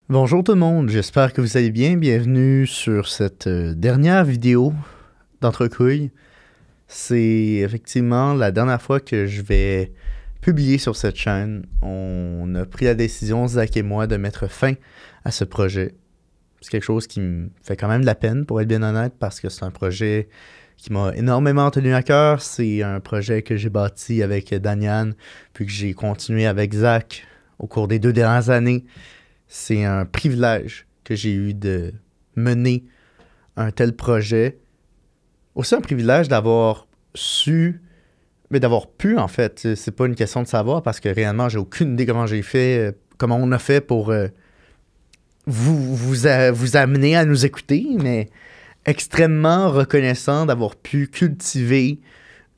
Bonjour tout le monde, j'espère que vous allez bien. Bienvenue sur cette dernière vidéo d'Entrecouille. C'est effectivement la dernière fois que je vais publier sur cette chaîne. On a pris la décision, Zach et moi, de mettre fin à ce projet. C'est quelque chose qui me fait quand même de la peine, pour être bien honnête, parce que c'est un projet qui m'a énormément tenu à cœur. C'est un projet que j'ai bâti avec Danian, puis que j'ai continué avec Zach au cours des 2 dernières années. C'est un privilège que j'ai eu de mener un tel projet. Aussi un privilège d'avoir su, mais d'avoir pu en fait. C'est pas une question de savoir parce que réellement j'ai aucune idée comment on a fait pour vous amener à nous écouter, mais extrêmement reconnaissant d'avoir pu cultiver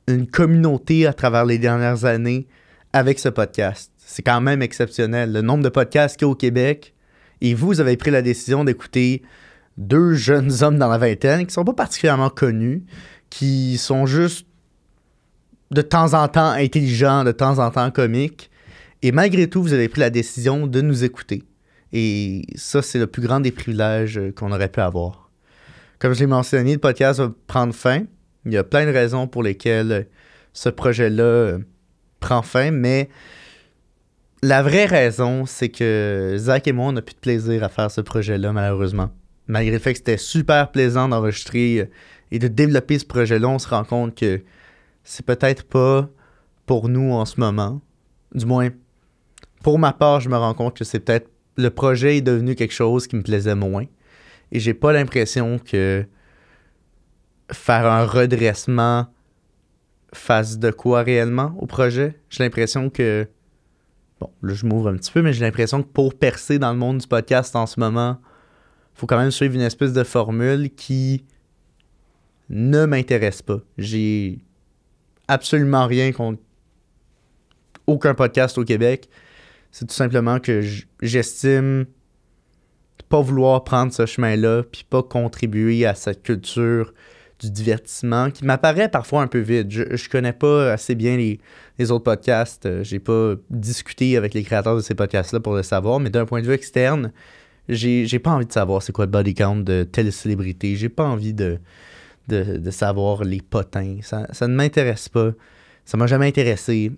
une communauté à travers les dernières années avec ce podcast. C'est quand même exceptionnel. Le nombre de podcasts qu'il y a au Québec, et vous avez pris la décision d'écouter 2 jeunes hommes dans la vingtaine qui sont pas particulièrement connus, qui sont juste de temps en temps intelligents, de temps en temps comiques, et malgré tout, vous avez pris la décision de nous écouter. Et ça, c'est le plus grand des privilèges qu'on aurait pu avoir. Comme je l'ai mentionné, le podcast va prendre fin. Il y a plein de raisons pour lesquelles ce projet-là prend fin, mais la vraie raison, c'est que Zach et moi, on n'a plus de plaisir à faire ce projet-là, malheureusement. Malgré le fait que c'était super plaisant d'enregistrer et de développer ce projet-là, on se rend compte que c'est peut-être pas pour nous en ce moment. Du moins, pour ma part, je me rends compte que c'est peut-être le projet est devenu quelque chose qui me plaisait moins. Et j'ai pas l'impression que faire un redressement fasse de quoi réellement au projet. J'ai l'impression que bon, là, je m'ouvre un petit peu, mais j'ai l'impression que pour percer dans le monde du podcast en ce moment, il faut quand même suivre une espèce de formule qui ne m'intéresse pas. J'ai absolument rien contre aucun podcast au Québec. C'est tout simplement que j'estime pas vouloir prendre ce chemin-là puis pas contribuer à cette culture du divertissement qui m'apparaît parfois un peu vide. Je connais pas assez bien les autres podcasts. J'ai pas discuté avec les créateurs de ces podcasts-là pour le savoir, mais d'un point de vue externe, j'ai pas envie de savoir c'est quoi le body count de telle célébrité. J'ai pas envie de savoir les potins. Ça ne m'intéresse pas. Ça m'a jamais intéressé.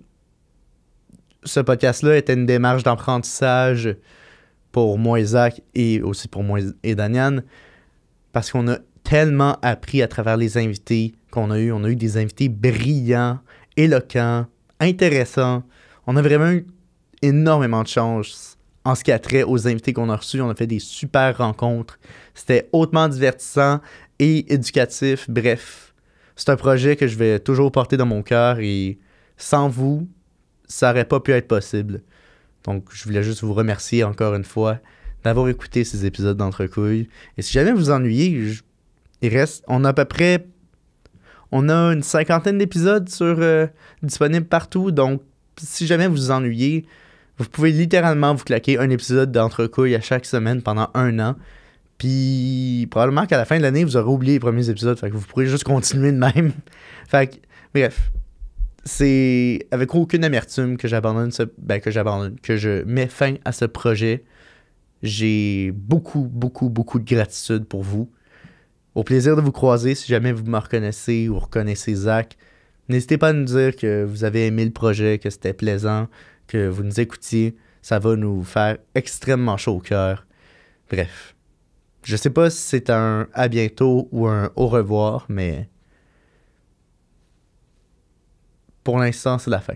Ce podcast-là était une démarche d'apprentissage pour moi et Zach et aussi pour moi et Danian parce qu'on a tellement appris à travers les invités qu'on a eu. On a eu des invités brillants, éloquents, intéressants. On a vraiment eu énormément de chance en ce qui a trait aux invités qu'on a reçus. On a fait des super rencontres. C'était hautement divertissant et éducatif. Bref, c'est un projet que je vais toujours porter dans mon cœur et sans vous, ça n'aurait pas pu être possible. Donc, je voulais juste vous remercier encore une fois d'avoir écouté ces épisodes d'Entrecouille. Et si jamais vous vous ennuyez, on a à peu près, on a une 50aine d'épisodes disponibles partout. Donc, si jamais vous vous ennuyez, vous pouvez littéralement vous claquer un épisode d'Entrecouille à chaque semaine pendant 1 an. Puis, probablement qu'à la fin de l'année, vous aurez oublié les premiers épisodes. Fait que vous pourrez juste continuer de même. Fait que, bref. C'est avec aucune amertume que que je mets fin à ce projet. J'ai beaucoup, beaucoup, beaucoup de gratitude pour vous. Au plaisir de vous croiser si jamais vous me reconnaissez ou reconnaissez Zach. N'hésitez pas à nous dire que vous avez aimé le projet, que c'était plaisant, que vous nous écoutiez. Ça va nous faire extrêmement chaud au cœur. Bref. Je sais pas si c'est un à bientôt ou un au revoir, mais pour l'instant, c'est la fin.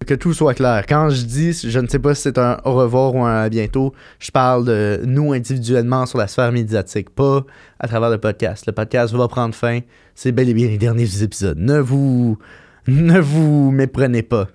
Que tout soit clair. Quand je dis, je ne sais pas si c'est un au revoir ou un à bientôt, je parle de nous individuellement sur la sphère médiatique, pas à travers le podcast. Le podcast va prendre fin. C'est bel et bien les derniers épisodes. Ne vous méprenez pas.